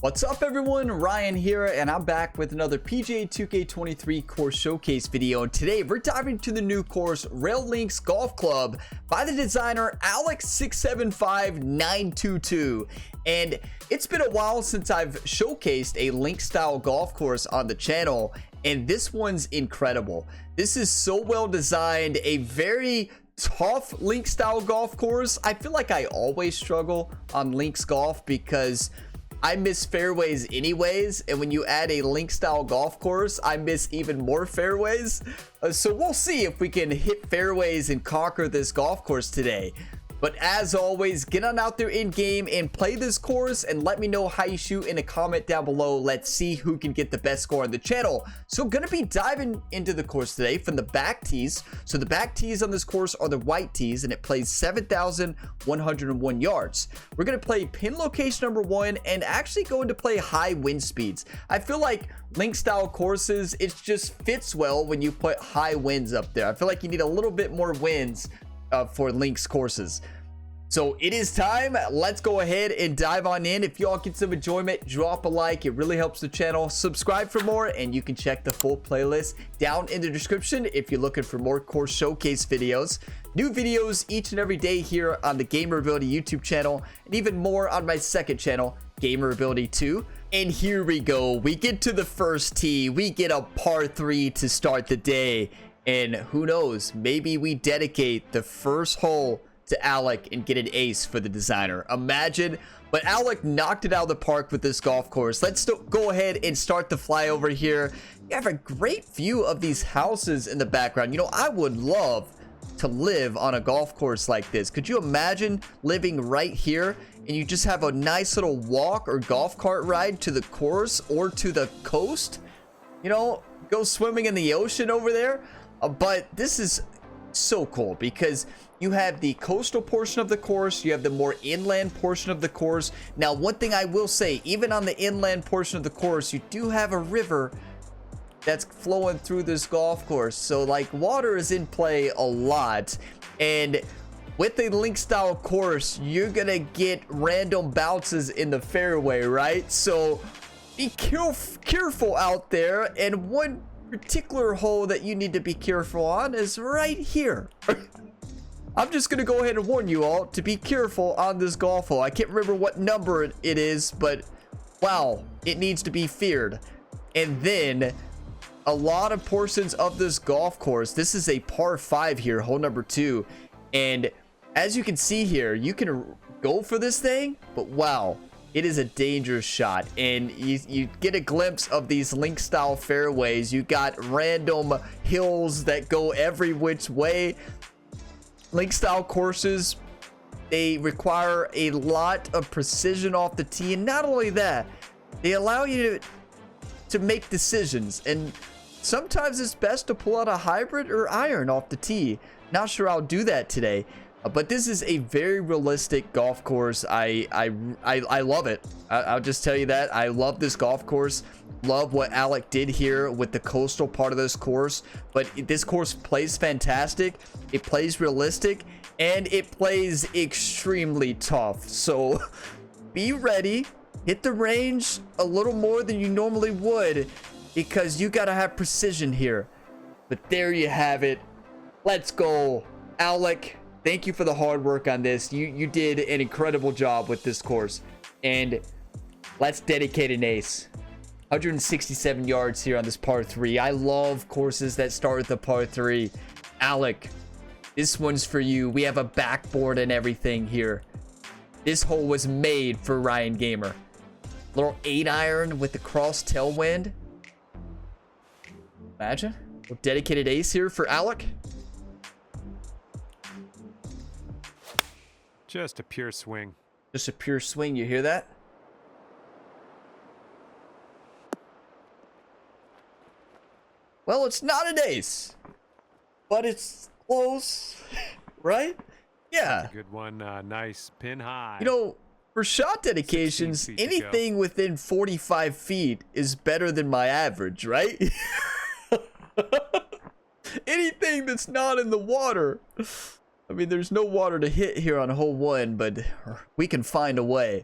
What's up everyone, Ryan here, and I'm back with another PGA 2K23 course showcase video. And today we're diving into the new course, Rail Links Golf Club by the designer Alex675922. And it's been a while since I've showcased a link style golf course on the channel, and this one's incredible. This is so well designed, a very tough link style golf course. I feel like I always struggle on links golf because I miss fairways anyways, and when you add a link style golf course, I miss even more fairways. So we'll see if we can hit fairways and conquer this golf course today. But as always, get on out there in game and play this course, and let me know how you shoot in a comment down below. Let's see who can get the best score on the channel. So gonna be diving into the course today from the back tees. So the back tees on this course are the white tees, and it plays 7,101 yards. We're gonna play pin location number 1 and actually going to play high wind speeds. I feel like link style courses, it just fits well when you put high winds up there. I feel like you need a little bit more winds for links courses. So it is time. Let's go ahead and dive on in. If y'all get some enjoyment, drop a like. It really helps the channel. Subscribe for more, and you can check the full playlist down in the description if you're looking for more course showcase videos. New videos each and every day here on the Gamer Ability YouTube channel, and even more on my second channel, Gamer Ability 2. And here we go. We get to the first tee. We get a par 3 to start the day. And who knows, maybe we dedicate the first hole to Alec and get an ace for the designer. Imagine. But Alec knocked it out of the park with this golf course. Let's go ahead and start the flyover here. You have a great view of these houses in the background. You know, I would love to live on a golf course like this. Could you imagine living right here and you just have a nice little walk or golf cart ride to the course or to the coast? You know, go swimming in the ocean over there. But this is so cool because you have the coastal portion of the course, you have the more inland portion of the course. Now, one thing I will say, even on the inland portion of the course, you do have a river that's flowing through this golf course. So like, water is in play a lot. And with a link style course, you're gonna get random bounces in the fairway, right? So be careful out there. And one particular hole that you need to be careful on is right here. I'm just gonna go ahead and warn you all to be careful on this golf hole. I can't remember what number it is, but wow, it needs to be feared. And then a lot of portions of this golf course, this is a par 5 here, hole number 2, and as you can see here, you can go for this thing, but wow, it is a dangerous shot. And you get a glimpse of these link style fairways. You got random hills that go every which way. Link style courses, they require a lot of precision off the tee, and not only that, they allow you to make decisions, and sometimes it's best to pull out a hybrid or iron off the tee. Not sure I'll do that today. But this is a very realistic golf course. I love it. I'll just tell you that. I love this golf course. Love what Alec did here with the coastal part of this course. But this course plays fantastic. It plays realistic. And it plays extremely tough. So be ready. Hit the range a little more than you normally would, because you got to have precision here. But there you have it. Let's go, Alec. Thank you for the hard work on this. You did an incredible job with this course. And let's dedicate an ace. 167 yards here on this par 3. I love courses that start with the par 3. Alec, this one's for you. We have a backboard and everything here. This hole was made for Ryan Gamer. Little 8-iron with the cross tailwind. Imagine. A dedicated ace here for Alec. Just a pure swing. Just a pure swing. You hear that? Well, it's not an ace, but it's close, right? Yeah. That's a good one. Nice pin high. You know, for shot dedications, anything within 45 feet is better than my average, right? Anything that's not in the water. I mean, there's no water to hit here on hole 1, but we can find a way.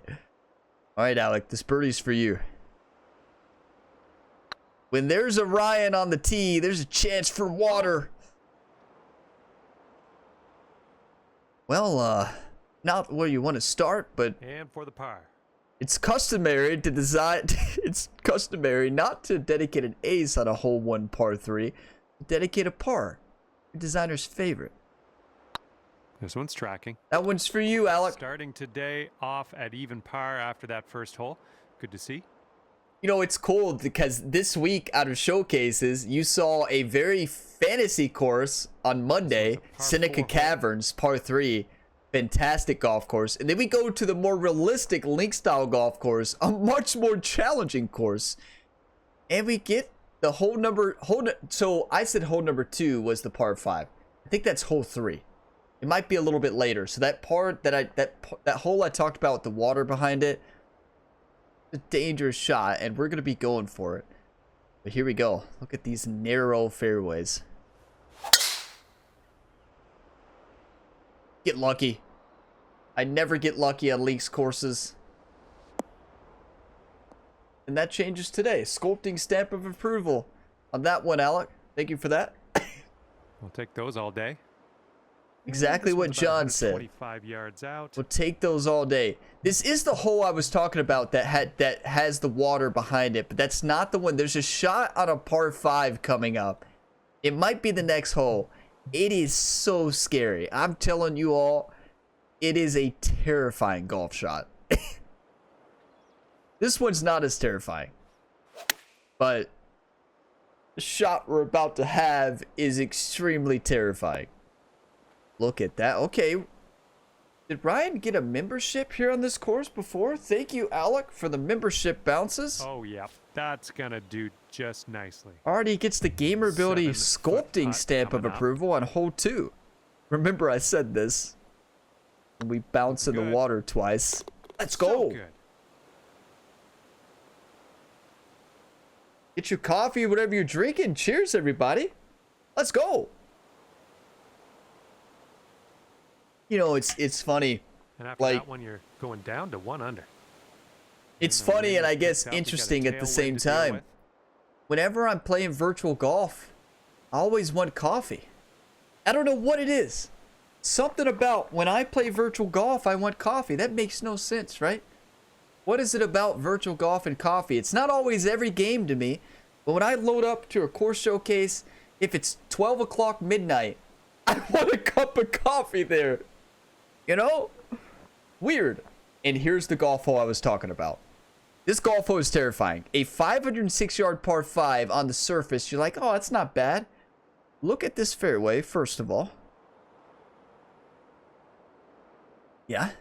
All right, Alec, this birdie's for you. When there's a Ryan on the tee, there's a chance for water. Well, not where you want to start, but And for the par. it's customary to design. It's customary not to dedicate an ace on a hole 1 par 3. Dedicate a par. Your designer's favorite. This one's tracking. That one's for you, Alec. Starting today off at even par after that first hole. Good to see. You know, it's cool because this week out of showcases, you saw a very fantasy course on Monday, Seneca Caverns, par 3. Fantastic golf course. And then we go to the more realistic link style golf course, a much more challenging course. And we get the so I said hole number 2 was the par 5. I think that's hole 3. It might be a little bit later. So that part that hole I talked about with the water behind it, a dangerous shot, and we're gonna be going for it. But here we go. Look at these narrow fairways. Get lucky. I never get lucky on links courses. And that changes today. Sculpting stamp of approval on that one, Alec. Thank you for that. We'll take those all day. Exactly what John said. 25 yards out. We'll take those all day. This is the hole I was talking about that has the water behind it, but that's not the one. There's a shot on a par 5 coming up. It might be the next hole. It is so scary. I'm telling you all, it is a terrifying golf shot. This one's not as terrifying, but the shot we're about to have is extremely terrifying. Look at that. Okay. Did Ryan get a membership here on this course before? Thank you, Alec, for the membership bounces. Oh, yeah. That's going to do just nicely. Already gets the Gamer Ability 7-foot sculpting putt stamp of coming up. approval on hole 2. Remember I said this. We bounce in the Good. water twice. Let's So go. good. Get your coffee, whatever you're drinking. Cheers, everybody. Let's go. You know, it's funny. And after Like, that one, you're going down to 1 under. it's And the funny and wind I guess picks up, you got a interesting at the tailwind same to deal time. with. Whenever I'm playing virtual golf, I always want coffee. I don't know what it is. Something about when I play virtual golf, I want coffee. That makes no sense, right? What is it about virtual golf and coffee? It's not always every game to me, but when I load up to a course showcase, if it's 12 o'clock midnight, I want a cup of coffee there. You know? Weird. And here's the golf hole I was talking about. This golf hole is terrifying. A 506-yard par 5 on the surface. You're like, oh, that's not bad. Look at this fairway, first of all. Yeah,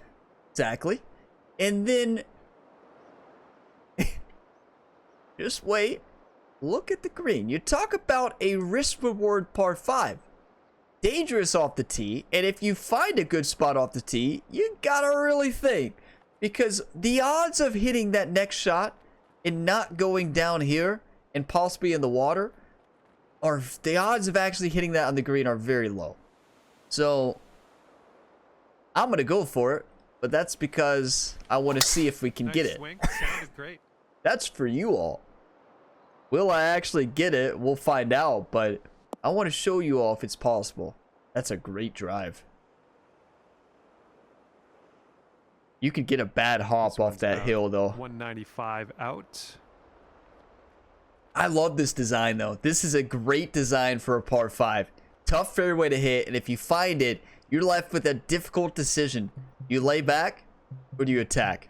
exactly. And then, just wait. Look at the green. You talk about a risk-reward par 5. Dangerous off the tee. And if you find a good spot off the tee, you gotta really think. Because the odds of hitting that next shot and not going down here and possibly in the water are, the odds of actually hitting that on the green are very low. So I'm gonna go for it, but that's because I want to see if we can get Nice it. swing. Sounded great. That's for you all. Will I actually get it? We'll find out, but I want to show you all if it's possible. That's a great drive. You could get a bad hop This off one's that about hill, though. 195 out. I love this design, though. This is a great design for a par 5. Tough fairway to hit, and if you find it, you're left with a difficult decision. You lay back, or do you attack?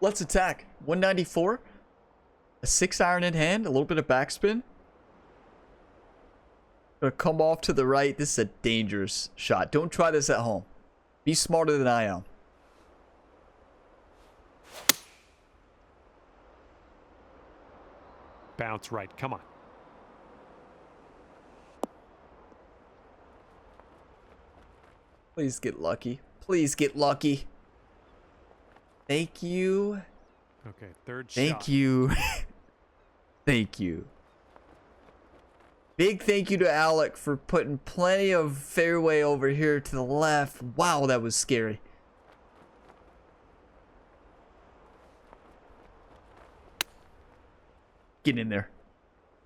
Let's attack. 194. A 6-iron in hand, a little bit of backspin. Gonna come off to the right. This is a dangerous shot. Don't try this at home. Be smarter than I am. Bounce right. Come on. Please get lucky. Please get lucky. Thank you. Okay, third shot. Thank you. Thank you. Big thank you to Alec for putting plenty of fairway over here to the left. Wow, that was scary. Get in there.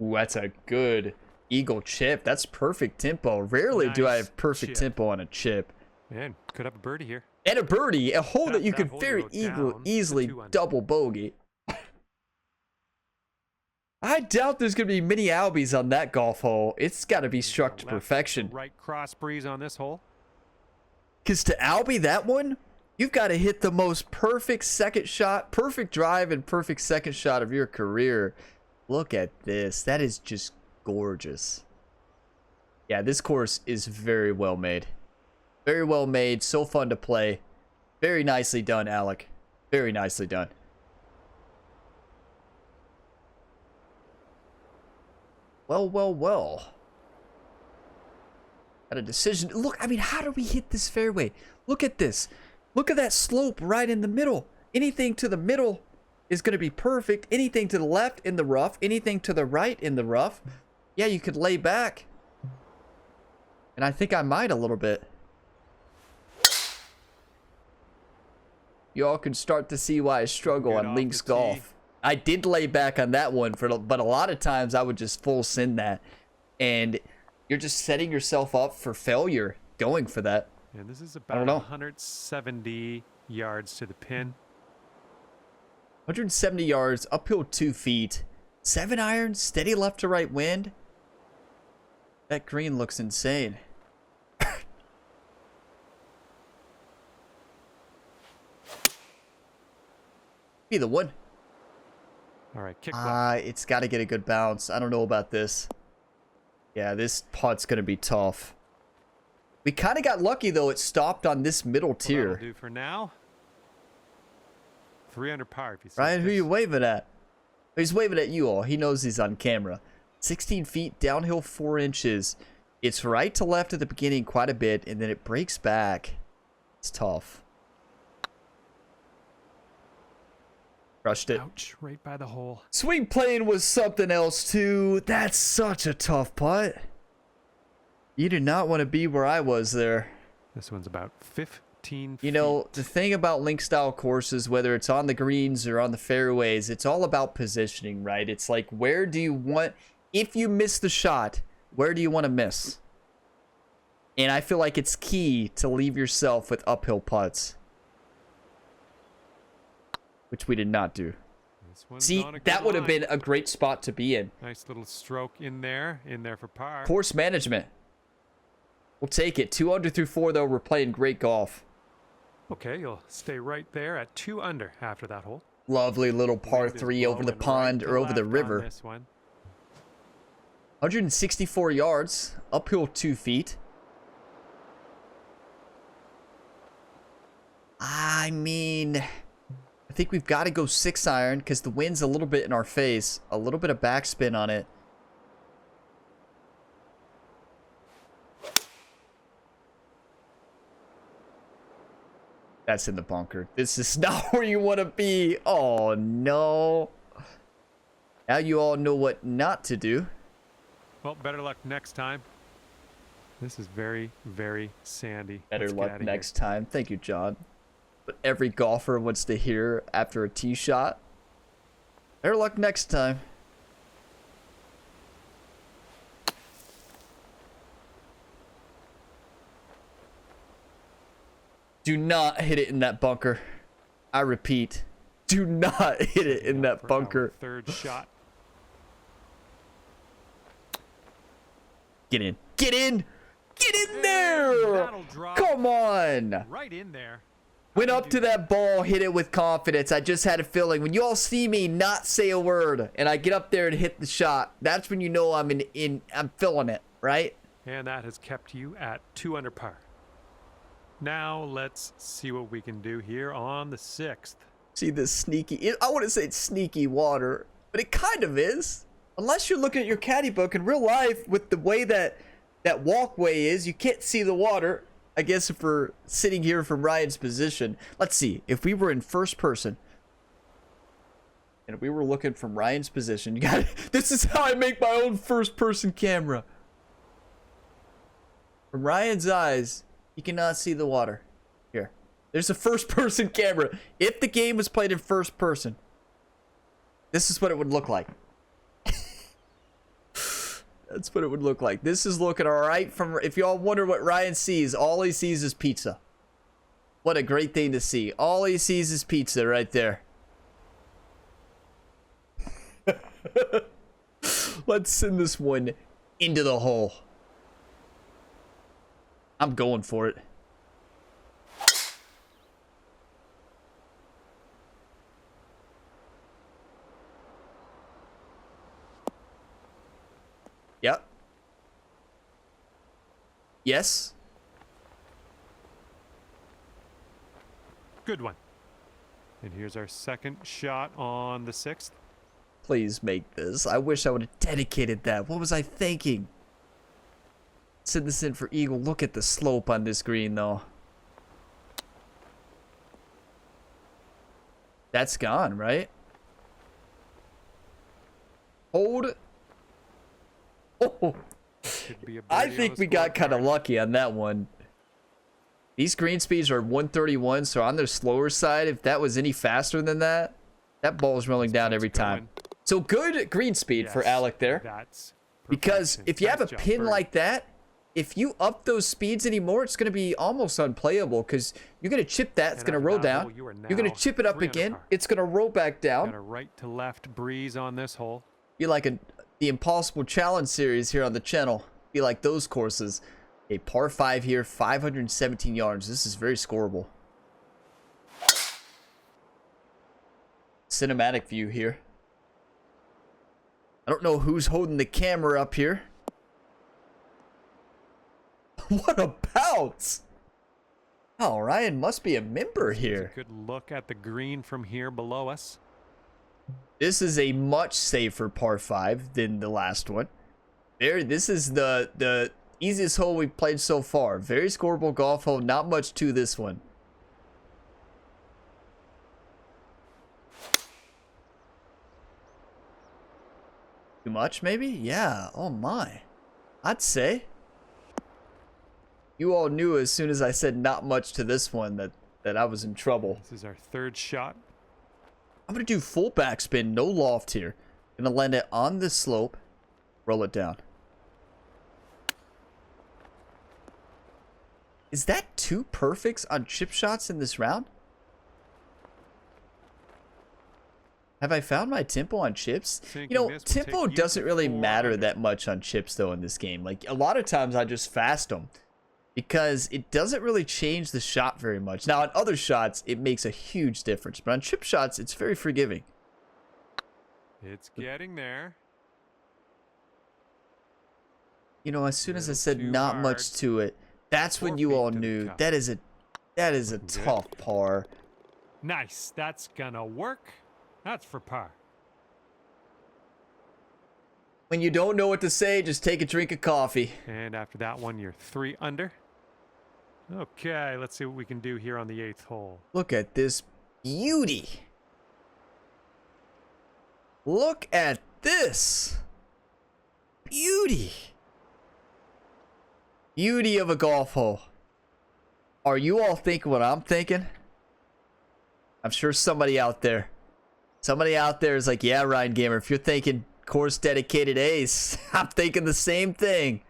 Ooh, that's a good eagle chip. That's perfect tempo. Rarely do I have perfect tempo on a chip. Man, could have a birdie here. And a birdie, a hole that you could hole very you go down easily to 2 under. double bogey. I doubt there's going to be many albies on that golf hole. It's got to be struck to perfection. Right cross breeze on this hole. Because to albie that one, you've got to hit the most perfect second shot, perfect drive, and perfect second shot of your career. Look at this. That is just gorgeous. Yeah, this course is very well made. Very well made. So fun to play. Very nicely done, Alec. Very nicely done. Well, well, well. Got a decision. Look, I mean, how do we hit this fairway? Look at this. Look at that slope right in the middle. Anything to the middle is going to be perfect. Anything to the left in the rough. Anything to the right in the rough. Yeah, you could lay back. And I think I might a little bit. You all can start to see why I struggle on links golf. I did lay back on that one, but a lot of times I would just full send that. And you're just setting yourself up for failure going for that. And this is about 170 yards to the pin. 170 yards, uphill 2 feet. 7 iron, steady left to right wind. That green looks insane. Be the one. All right, kick left. It's got to get a good bounce. I don't know about this. Yeah, this putt's going to be tough. We kind of got lucky, though. It stopped on this middle tier. That'll do for now. 3 under par. If you see Ryan, who this. you waving at? He's waving at you all. He knows he's on camera. 16 feet, downhill 4 inches. It's right to left at the beginning quite a bit, and then it breaks back. It's tough. Crushed it. Ouch, right by the hole. Swing plane was something else, too. That's such a tough putt. You do not want to be where I was there. This one's about 15 feet. You know, the thing about link style courses, whether it's on the greens or on the fairways, it's all about positioning, right? It's like, where do you want, if you miss the shot, where do you want to miss? And I feel like it's key to leave yourself with uphill putts, which we did not do. See, that would have been a great spot to be in. Nice little stroke in there for par. Course management. We'll take it. 2 under through 4, though. We're playing great golf. Okay, you'll stay right there at 2 under after that hole. Lovely little par 3 over the pond or over the river. This one. 164 yards, uphill 2 feet. I mean, I think we've got to go 6 iron because the wind's a little bit in our face. A little bit of backspin on it. That's in the bunker. This is not where you want to be. Oh, no. Now you all know what not to do. Well, better luck next time. This is very, very sandy. Better Let's get luck outta next here. time. Thank you, John. But every golfer wants to hear after a tee shot. Better luck next time. Do not hit it in that bunker. I repeat, do not hit it in that bunker. Third shot. Get in. Get in. Get in there. That'll drop Come on. right in there. Went up to that ball, hit it with confidence. I just had a feeling. When you all see me not say a word and I get up there and hit the shot, that's when you know I'm I'm feeling it, right? And that has kept you at 2 under par. Now let's see what we can do here on the 6th. See this sneaky, I wouldn't say it's sneaky water, but it kind of is. Unless you're looking at your caddy book in real life with the way that walkway is, you can't see the water. I guess if we're sitting here from Ryan's position, let's see, if we were in first person and we were looking from Ryan's position, you got this is how I make my own first person camera. From Ryan's eyes, you cannot see the water. Here, there's a first person camera. If the game was played in first person, this is what it would look like. That's what it would look like. This is looking all right. From if y'all wonder what Ryan sees, all he sees is pizza. What a great thing to see. All he sees is pizza right there. Let's send this one into the hole. I'm going for it. Yep. Yes. Good one. And here's our second shot on the 6th. Please make this. I wish I would have dedicated that. What was I thinking? Send this in for eagle. Look at the slope on this green, though. That's gone, right? Hold. Oh. I think we got kind of lucky on that one. These green speeds are 131, so on the slower side, if that was any faster than that, that ball's rolling down every time. So good green speed for Alec there. Because if you have a pin like that, if you up those speeds anymore, it's going to be almost unplayable because you're going to chip that, it's going to roll down. You're going to chip it up again, it's going to roll back down. Got a right to left breeze on this hole. Be like the Impossible Challenge series here on the channel. Be like those courses. A par 5 here, 517 yards. This is very scoreable. Cinematic view here. I don't know who's holding the camera up here. What a bounce! Oh, Ryan must be a member here. Good look at the green from here below us. This is a much safer par 5 than the last one. This is the easiest hole we've played so far. Very scoreable golf hole. Not much to this one. Too much, maybe? Yeah. Oh, my. I'd say. You all knew as soon as I said not much to this one that I was in trouble. This is our third shot. I'm going to do full backspin. No loft here. Going to land it on this slope. Roll it down. Is that 2 perfects on chip shots in this round? Have I found my tempo on chips? You know, tempo doesn't really matter that much on chips, though, in this game. Like, a lot of times I just fast them because it doesn't really change the shot very much. Now, on other shots, it makes a huge difference. But on chip shots, it's very forgiving. It's getting there. You know, as soon as I said not much to it, that's when you all knew that is a tough par. Nice. That's gonna work. That's for par. When you don't know what to say, just take a drink of coffee. And after that one, you're 3 under. Okay, let's see what we can do here on the 8th hole. Look at this beauty. Look at this beauty. Beauty of a golf hole. Are you all thinking what I'm thinking? I'm sure somebody out there is like, yeah, Ryan Gamer, if you're thinking course dedicated ace, I'm thinking the same thing.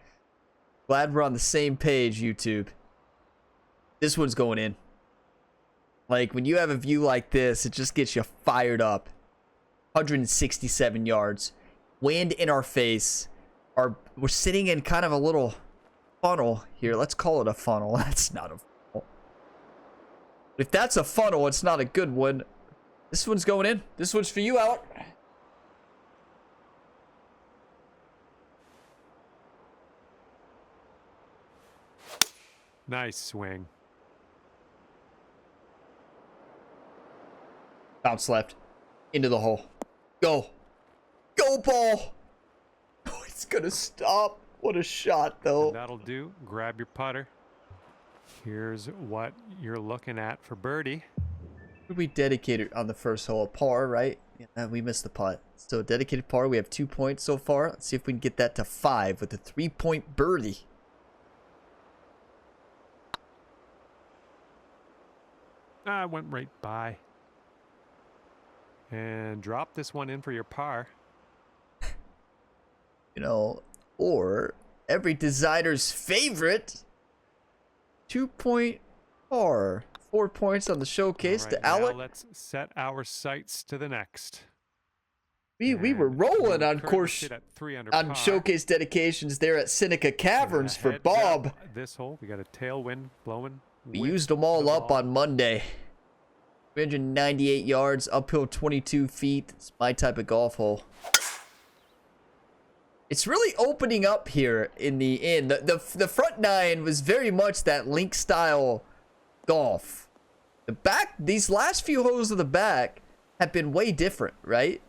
Glad we're on the same page, YouTube. This one's going in. Like, when you have a view like this, it just gets you fired up. 167 yards. Wind in our face. We're sitting in kind of a little funnel here. Let's call it a funnel. That's not a funnel. If that's a funnel, it's not a good one. This one's going in. This one's for you, Alec. Nice swing. Bounce left. Into the hole. Go. Go, ball. Oh, it's going to stop. What a shot, though. And that'll do. Grab your putter. Here's what you're looking at for birdie. What did we dedicate it on the first hole? A par, right? Yeah, we missed the putt. So dedicated par. We have 2 points so far. Let's see if we can get that to 5 with a 3-point birdie. I went right by. And drop this one in for your par. You know, or every designer's favorite 2-point par. 4 points on the showcase All to right, now Alec. let's set our sights to the next. We were And rolling we on currently course sit at 3 under on par. showcase dedications there at Seneca Caverns for Heads Bob. up this hole, we got a tailwind blowing. We with used them all the up ball. on Monday. 398 yards, uphill 22 feet. It's my type of golf hole. It's really opening up here in the end. The front nine was very much that link style golf. The back, these last few holes of the back have been way different, right?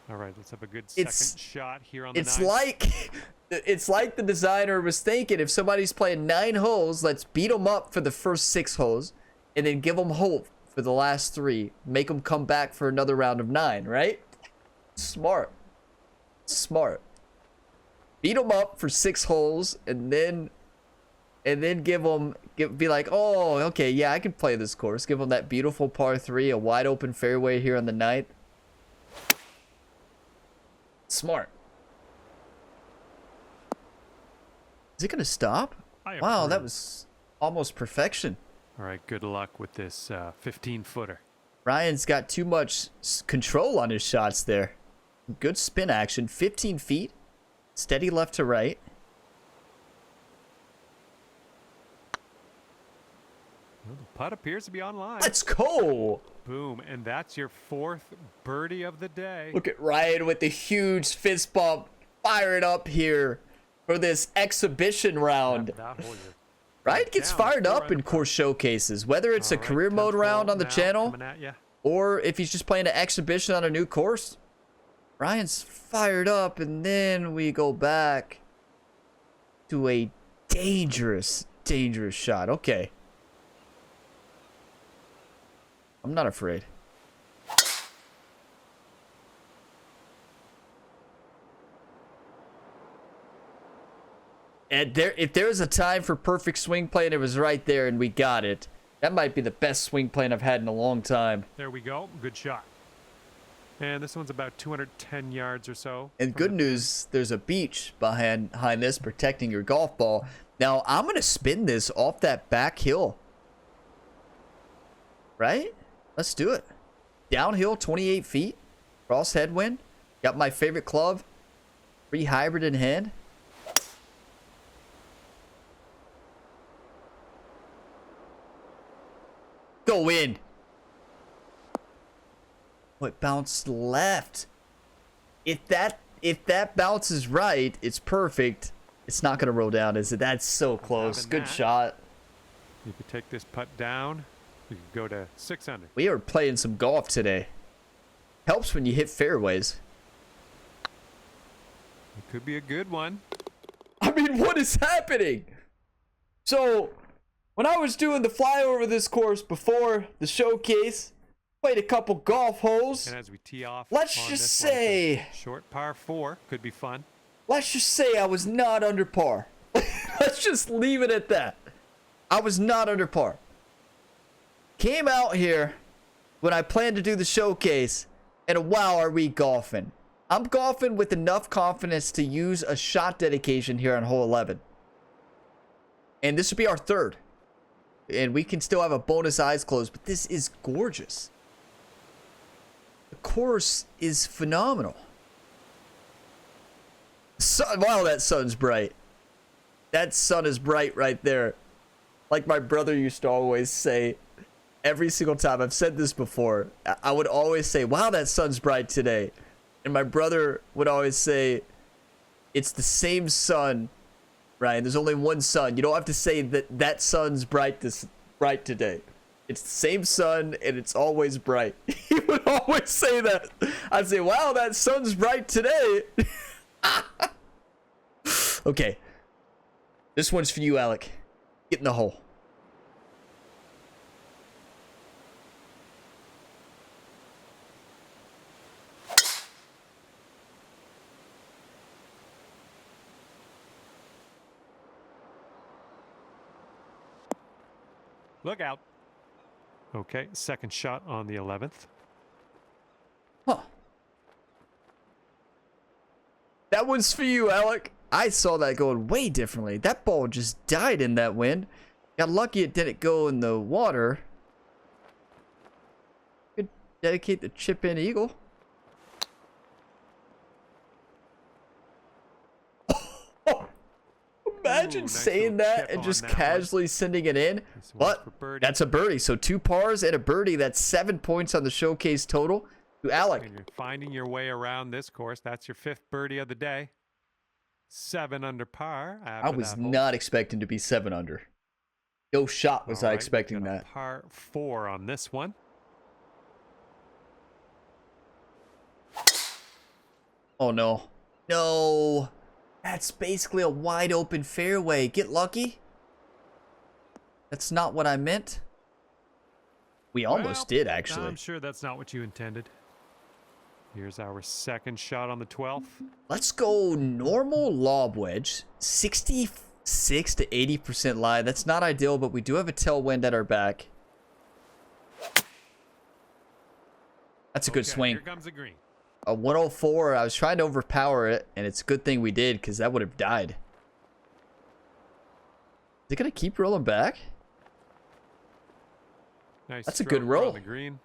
All right, let's have a good second shot here on the It's ninth. it's like the designer was thinking, if somebody's playing 9 holes, let's beat them up for the first 6 holes and then give them hope for the last 3. Make them come back for another round of 9, right? Smart. Beat them up for 6 holes and then be like, oh, okay, yeah, I can play this course. Give them that beautiful par 3, a wide open fairway here on the 9th. Smart. Is it gonna stop? Wow, that was almost perfection. All right, good luck with this 15-footer. Ryan's got too much control on his shots there. Good spin action. 15 feet. Steady left to right. Well, the putt appears to be online. Let's go. Boom, and that's your 4th birdie of the day. Look at Ryan with the huge fist bump. Fire it up here for this exhibition round. That hole, you're Ryan gets down fired 4 up under in par. course showcases, whether it's a All right, career mode 10th round hole on the now channel coming at ya. or if he's just playing an exhibition on a new course. Ryan's fired up, and then we go back to a dangerous shot. Okay. I'm not afraid. And if there was a time for perfect swing play and it was right there and we got it, that might be the best swing play I've had in a long time. There we go. Good shot. And this one's about 210 yards or so. And good news, there's a beach behind this protecting your golf ball. Now, I'm going to spin this off that back hill. Right? Let's do it. Downhill, 28 feet. Cross headwind. Got my favorite club. Free hybrid in hand. Go in. Oh, it bounced left. If that bounces right, it's perfect. It's not gonna roll down, is it? That's so close. Having Good that. shot. You could take this putt down. You could go to 6 under. We are playing some golf today. Helps when you hit fairways. It could be a good one. I mean, what is happening? So, when I was doing the flyover this course before the showcase, played a couple golf holes. And as we tee off, Let's on just this one, it's say- a short par 4 could be fun. Let's just say I was not under par. Let's just leave it at that. I was not under par. Came out here when I planned to do the showcase, and wow, are we golfing. I'm golfing with enough confidence to use a shot dedication here on hole 11. And this would be our 3rd. And we can still have a bonus eyes closed, but this is gorgeous. The course is phenomenal. Sun, wow, that sun's bright. That sun is bright right there. Like my brother used to always say, every single time, I've said this before, I would always say, wow, that sun's bright today. And my brother would always say, it's the same sun, Ryan. There's only one sun. You don't have to say that sun's bright today. It's the same sun and it's always bright. He would always say that. I'd say, wow, that sun's bright today. Okay. This one's for you, Alec. Get in the hole. Look out. Okay, second shot on the 11th. Huh. That one's for you, Alec. I saw that going way differently. That ball just died in that wind. Got lucky it didn't go in the water. Could dedicate the chip in eagle. Imagine nice saying little that chip and on just that casually sending it in. This one's But for birdie. that's a birdie. So 2 pars and a birdie. That's 7 points on the showcase total to Alec. And you're finding your way around this course. That's your 5th birdie of the day. 7 under par. I was not expecting to be 7 under. No shot was I expecting that. Par 4 on this one. Oh no. No. That's basically a wide open fairway. Get lucky. That's not what I meant. We almost did, actually. I'm sure that's not what you intended. Here's our second shot on the 12th. Let's go normal lob wedge. 66 to 80% lie. That's not ideal, but we do have a tailwind at our back. That's a good swing. Here comes the green. A 104. I was trying to overpower it, and it's a good thing we did because that would have died. Is it going to keep rolling back? Nice. That's a good roll. On the green.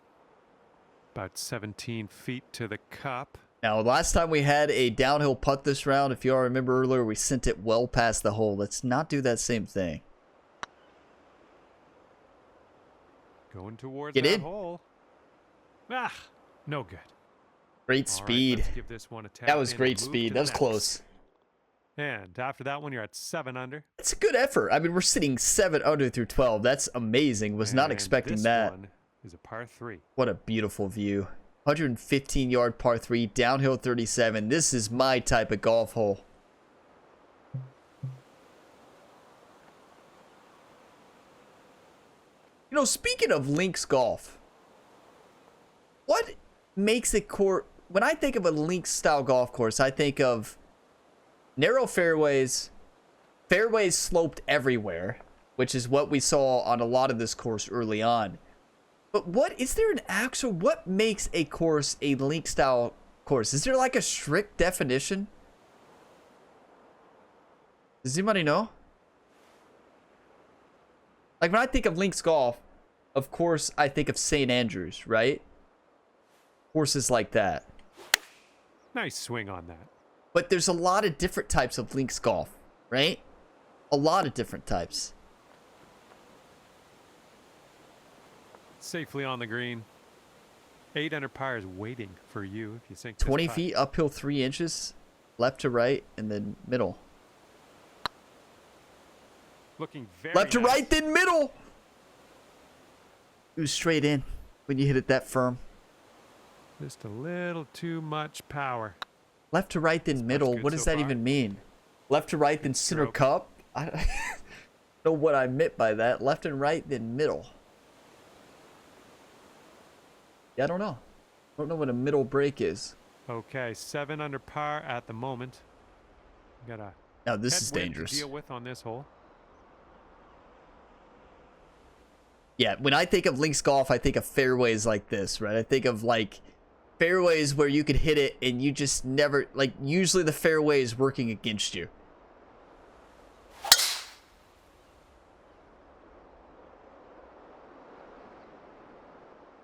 About 17 feet to the cup. Now, last time we had a downhill putt this round, if you all remember earlier, we sent it well past the hole. Let's not do that same thing. Going towards Get that in. hole. Ah, no good. Great All right, speed. let's give this one a tap That was in great and move speed. to That the was next. close. And after that one, you're at 7 under. It's a good effort. I mean, we're sitting 7 under through 12. That's amazing. Was not And expecting this that. one is a par 3. What a beautiful view. 115-yard par 3, downhill 37. This is my type of golf hole. You know, speaking of links golf, what makes a court... When I think of a links-style golf course, I think of narrow fairways, fairways sloped everywhere, which is what we saw on a lot of this course early on. But what is there an actual, what makes a course a link style course? Is there like a strict definition? Does anybody know? Like when I think of links golf, of course I think of St. Andrews, right? Courses like that. Nice swing on that. But there's a lot of different types of links golf, right? A lot of different types. Safely on the green. 8 under par is waiting for you if you sink 20 this putt. feet, uphill 3 inches, left to right, and then middle. Looking very Left to nice. right, then middle. It was straight in when you hit it that firm. Just a little too much power. Left to right, then middle. good What does so that far. even mean? Left to right, then center stroke. cup? I don't know what I meant by that. Left and right, then middle. Yeah, I don't know. I don't know what a middle break is. Okay, 7 under par at the moment. Got a Now this is headwind dangerous. to deal with on this hole. Yeah, when I think of links golf, I think of fairways like this, right? I think of like fairways where you could hit it and you just never, like usually the fairway is working against you.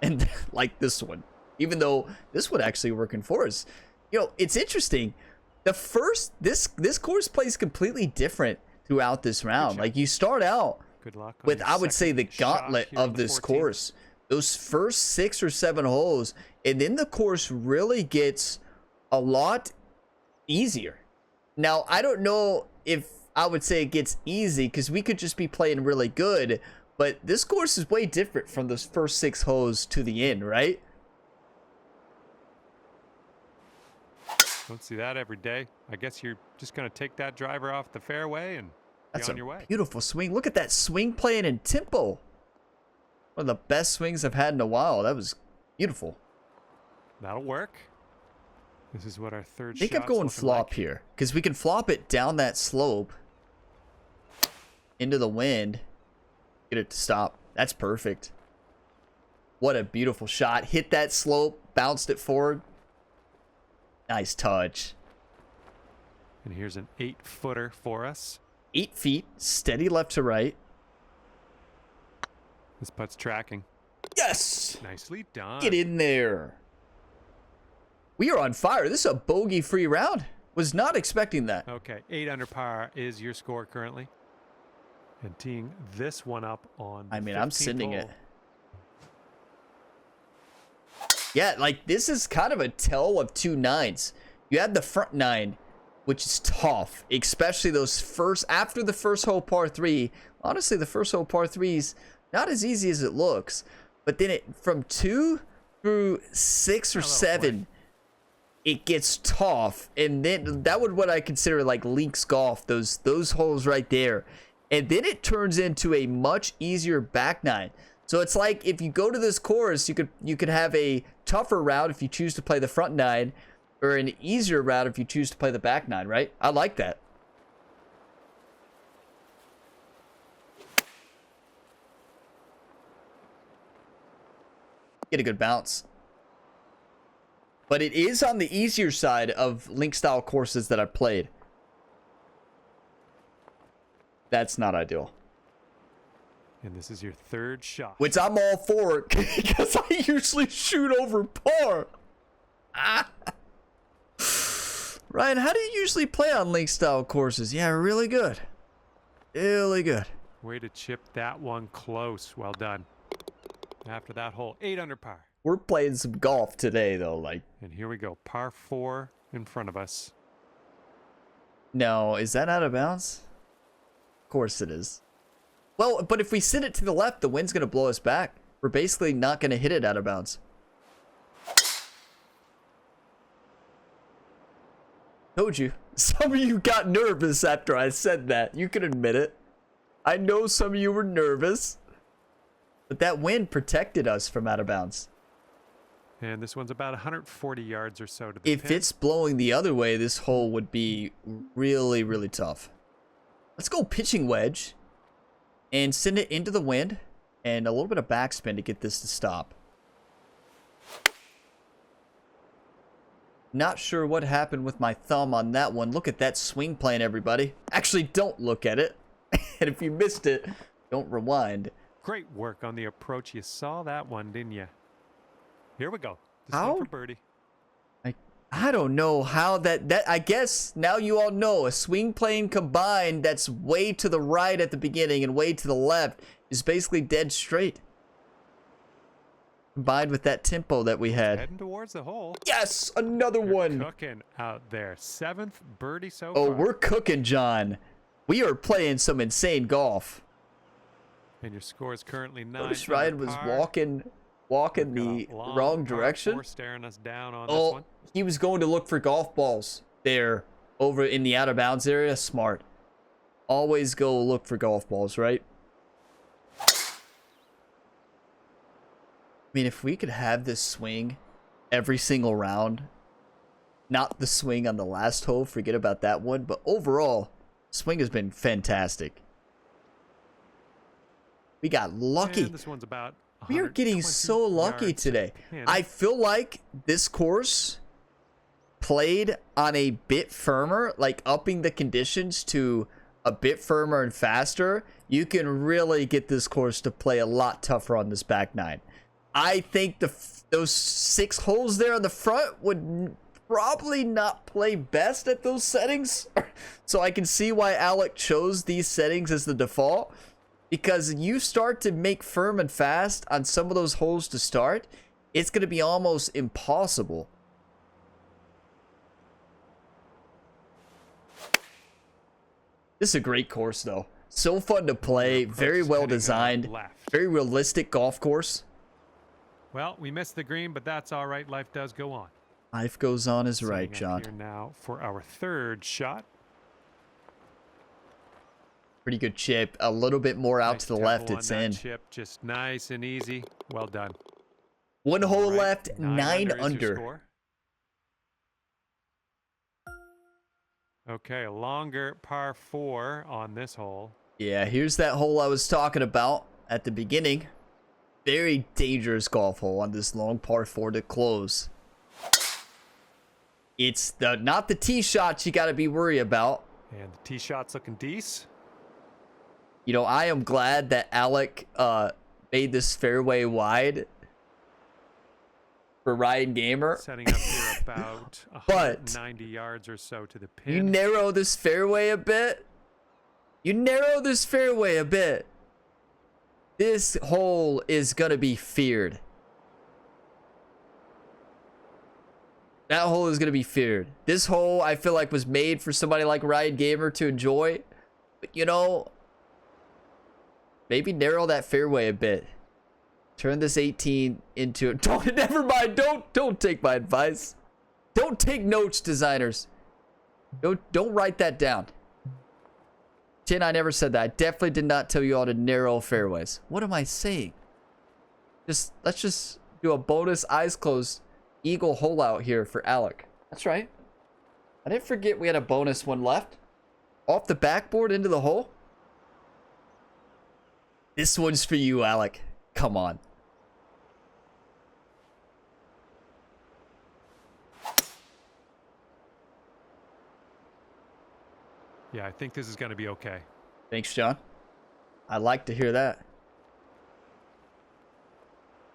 And like this one, even though this one actually working for us. You know, it's interesting. The first, this course plays completely different throughout this round. job. Like you start out Good luck. On with, your I would say, the second shot gauntlet here on of the this 14th. course. Those first 6 or 7 holes, and then the course really gets a lot easier. Now, I don't know if I would say it gets easy because we could just be playing really good, but this course is way different from those first 6 holes to the end, right? Don't see that every day. I guess you're just going to take that driver off the fairway and That's be on a your way. beautiful swing. Look at that swing playing in tempo. One of the best swings I've had in a while. That was beautiful. That'll work. This is what our third I think shot's I'm going looking flop like. here because we can flop it down that slope into the wind, get it to stop. That's perfect. What a beautiful shot. Hit that slope, bounced it forward. Nice touch. And here's an 8-footer for us. 8 feet, steady left to right. This putt's tracking. Yes! Nicely done. Get in there. We are on fire. This is a bogey-free round. Was not expecting that. Okay, 8 under par is your score currently. And teeing this one up on I mean, 15th I'm sending hole. it. Yeah, like, this is kind of a tale of 2 nines. You had the front 9, which is tough, especially those first, after the first hole par 3. Honestly, the first hole par 3 is not as easy as it looks. But then from 2 through 6 or 7, it gets tough. And then that would what I consider like links golf, those holes right there. And then it turns into a much easier back 9. So it's like if you go to this course, you could have a tougher route if you choose to play the front 9, or an easier route if you choose to play the back 9, right? I like that. Get a good bounce. But it is on the easier side of link style courses that I've played. That's not ideal. And this is your 3rd shot. Which I'm all for, because I usually shoot over par. Ryan, how do you usually play on link style courses? Yeah, really good. Really good. Way to chip that one close. Well done. After that hole, 8 under par. We're playing some golf today, though. Like, And here we go. Par 4 in front of us. no, is that out of bounds? Of course it is. Well, but if we send it to the left, the wind's going to blow us back. We're basically not going to hit it out of bounds. Told you. Some of you got nervous after I said that. You can admit it. I know some of you were nervous. But that wind protected us from out of bounds. And this one's about 140 yards or so to the If pin. it's blowing the other way, this hole would be really, really tough. Let's go pitching wedge. And send it into the wind. And a little bit of backspin to get this to stop. Not sure what happened with my thumb on that one. Look at that swing plan, everybody. Actually, don't look at it. And if you missed it, don't rewind. Great work on the approach. You saw that one, didn't you? Here we go. This How? one for birdie. I don't know how that I guess now you all know a swing plane combined that's way to the right at the beginning and way to the left is basically dead straight. Combined with that tempo that we had. Heading towards the hole. Yes, another You're one. cooking out there. 7th birdie so Oh, far. we're cooking, John. We are playing some insane golf. And your score is currently 9. Notice Ryan was walking the wrong direction. Staring us down on this Oh, one. he was going to look for golf balls there over in the out of bounds area. Smart. Always go look for golf balls, right? I mean, if we could have this swing every single round, not the swing on the last hole, forget about that one, but overall, swing has been fantastic. We got lucky. And this one's about We are getting 120 so lucky yards today. in. I feel like this course played on a bit firmer, like upping the conditions to a bit firmer and faster. You can really get this course to play a lot tougher on this back 9. I think those 6 holes there on the front would probably not play best at those settings. So I can see why Alec chose these settings as the default. Because you start to make firm and fast on some of those holes to start, it's going to be almost impossible. This is a great course, though. So fun to play, very well designed, very realistic golf course. Well, we missed the green, but that's all right. Life does go on. Life goes on is right, Setting up John. Here now for our 3rd shot. Pretty good chip. A little bit more out Nice to the tempo left. on It's that in. Chip, just nice and easy. Well done. One hole All right, left, 9 is your under. score. Okay, a longer par 4 on this hole. Yeah, here's that hole I was talking about at the beginning. Very dangerous golf hole on this long par 4 to close. It's not the tee shots you got to be worried about. And the tee shot's looking decent. You know, I am glad that Alec made this fairway wide for Ryan Gamer. Setting up here about 190 yards or so to the pin. You narrow this fairway a bit. This hole is going to be feared. That hole is going to be feared. This hole, I feel like, was made for somebody like Ryan Gamer to enjoy. But, you know, maybe narrow that fairway a bit. Turn this 18 into... Never mind. Don't take my advice. Don't take notes, designers. Don't write that down. Tin, I never said that. I definitely did not tell you all to narrow fairways. What am I saying? Let's just do a bonus eyes closed eagle hole out here for Alec. That's right. I didn't forget we had a bonus one left. Off the backboard into the hole. This one's for you, Alec. Come on. Yeah, I think this is going to be okay. Thanks, John. I like to hear that.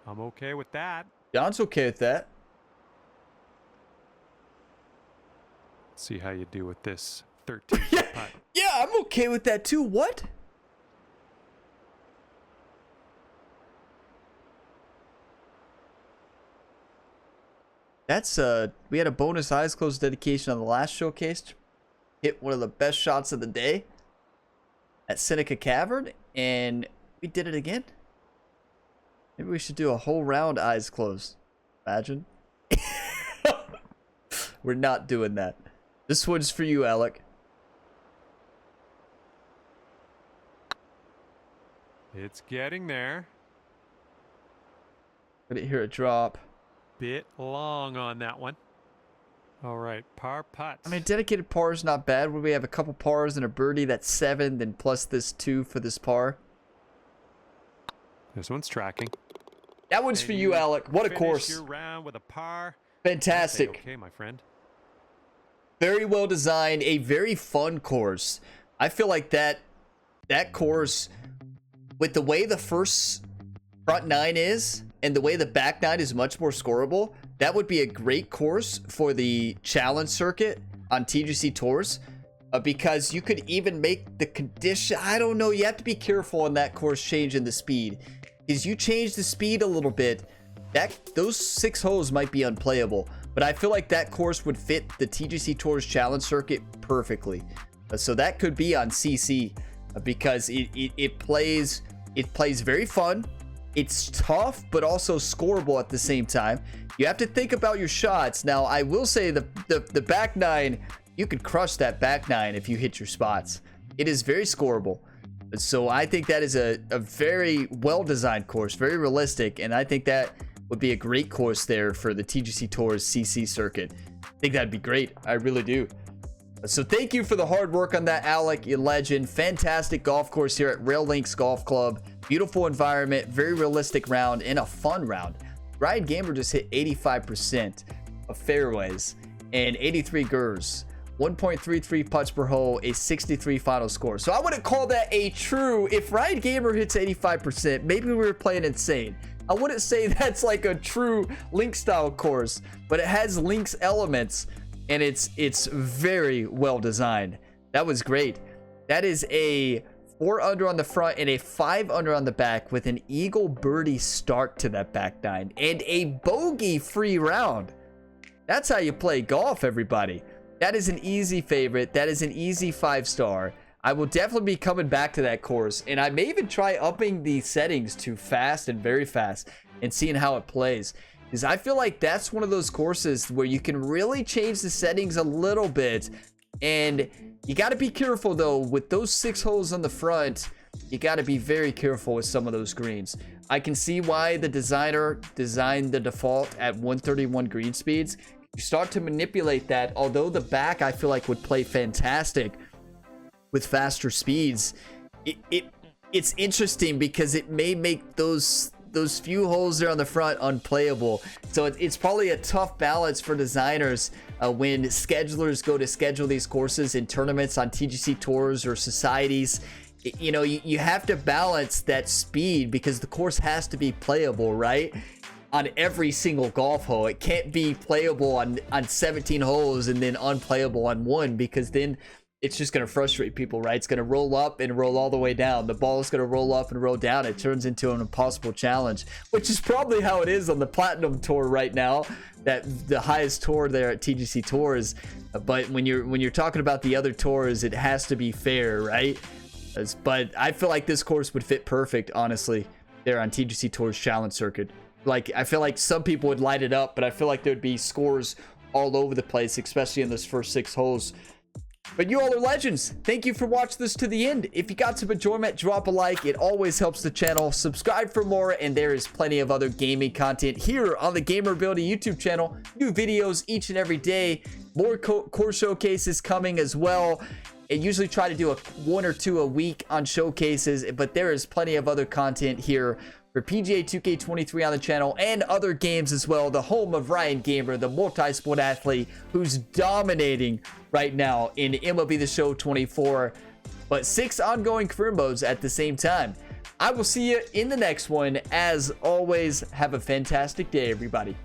I'm okay with that. John's okay with that. See how you do with this 13 putt. Yeah, I'm okay with that too. What? That's we had a bonus eyes closed dedication on the last showcase. Hit one of the best shots of the day at Seneca Cavern, and we did it again. Maybe we should do a whole round eyes closed. Imagine. We're not doing that. This one's for you, Alec. It's getting there. I didn't hear it drop. Bit long on that one. All right, par putts. I mean, dedicated par is not bad. When we have a couple pars and a birdie, that's 7, then plus this 2 for this par. This one's tracking. That one's for you, Alec. What a course. Your round with a par. Fantastic. Okay, my friend. Very well designed, a very fun course. I feel like that course, with the way the first front 9 is and the way the back 9 is much more scoreable, that would be a great course for the challenge circuit on TGC tours, because you could even make the condition, I don't know, you have to be careful on that course changing the speed. Is you change the speed a little bit, those 6 holes might be unplayable. But I feel like that course would fit the TGC Tours Challenge circuit perfectly. So that could be on CC, because it plays very fun. It's tough, but also scoreable at the same time. You have to think about your shots. Now, I will say the back 9, you could crush that back 9 if you hit your spots. It is very scoreable. So I think that is a very well-designed course, very realistic, and I think that would be a great course there for the TGC Tours CC circuit. I think that'd be great. I really do. So thank you for the hard work on that, Alec, you legend. Fantastic golf course here at Rail Links Golf Club. Beautiful environment, very realistic round, and a fun round. Ryan Gamer just hit 85% of fairways and 83 gers. 1.33 putts per hole, a 63 final score. So I wouldn't call that a true, if Ryan Gamer hits 85%, maybe we were playing insane. I wouldn't say that's like a true link style course, but it has links elements, and it's very well designed. That was great. That is a 4 under on the front and a 5 under on the back with an eagle birdie start to that back 9 and a bogey free round. That's how you play golf, everybody. That is an easy favorite. That is an easy 5-star. I will definitely be coming back to that course, and I may even try upping the settings to fast and very fast and seeing how it plays, because I feel like that's one of those courses where you can really change the settings a little bit. And you got to be careful though with those 6 holes on the front. You got to be very careful with some of those greens. I can see why the designer designed the default at 131 green speeds. You start to manipulate that, although the back I feel like would play fantastic with faster speeds. It's interesting because it may make those those few holes there on the front unplayable. So it's probably a tough balance for designers when schedulers go to schedule these courses in tournaments on TGC tours or societies. You know, you have to balance that speed because the course has to be playable, right? On every single golf hole. It can't be playable on 17 holes and then unplayable on one, because then it's just going to frustrate people, right? It's going to roll up and roll all the way down. The ball is going to roll up and roll down. It turns into an impossible challenge, which is probably how it is on the Platinum Tour right now, that the highest tour there at TGC Tours. But when you're talking about the other tours, it has to be fair, right? But I feel like this course would fit perfect, honestly, there on TGC Tours Challenge Circuit. Like, I feel like some people would light it up, but I feel like there'd be scores all over the place, especially in those first 6 holes. But you all are legends. Thank you for watching this to the end. If you got some enjoyment, drop a like. It always helps the channel. Subscribe for more, and there is plenty of other gaming content here on the Gamer Ability YouTube channel. New videos each and every day. More course showcases coming as well. I usually try to do 1 or 2 a week on showcases, but there is plenty of other content here for PGA 2K23 on the channel and other games as well. The home of Ryan Gamer, the multi-sport athlete who's dominating right now in MLB The Show 24, but 6 ongoing career modes at the same time. I will see you in the next one. As always, have a fantastic day, everybody.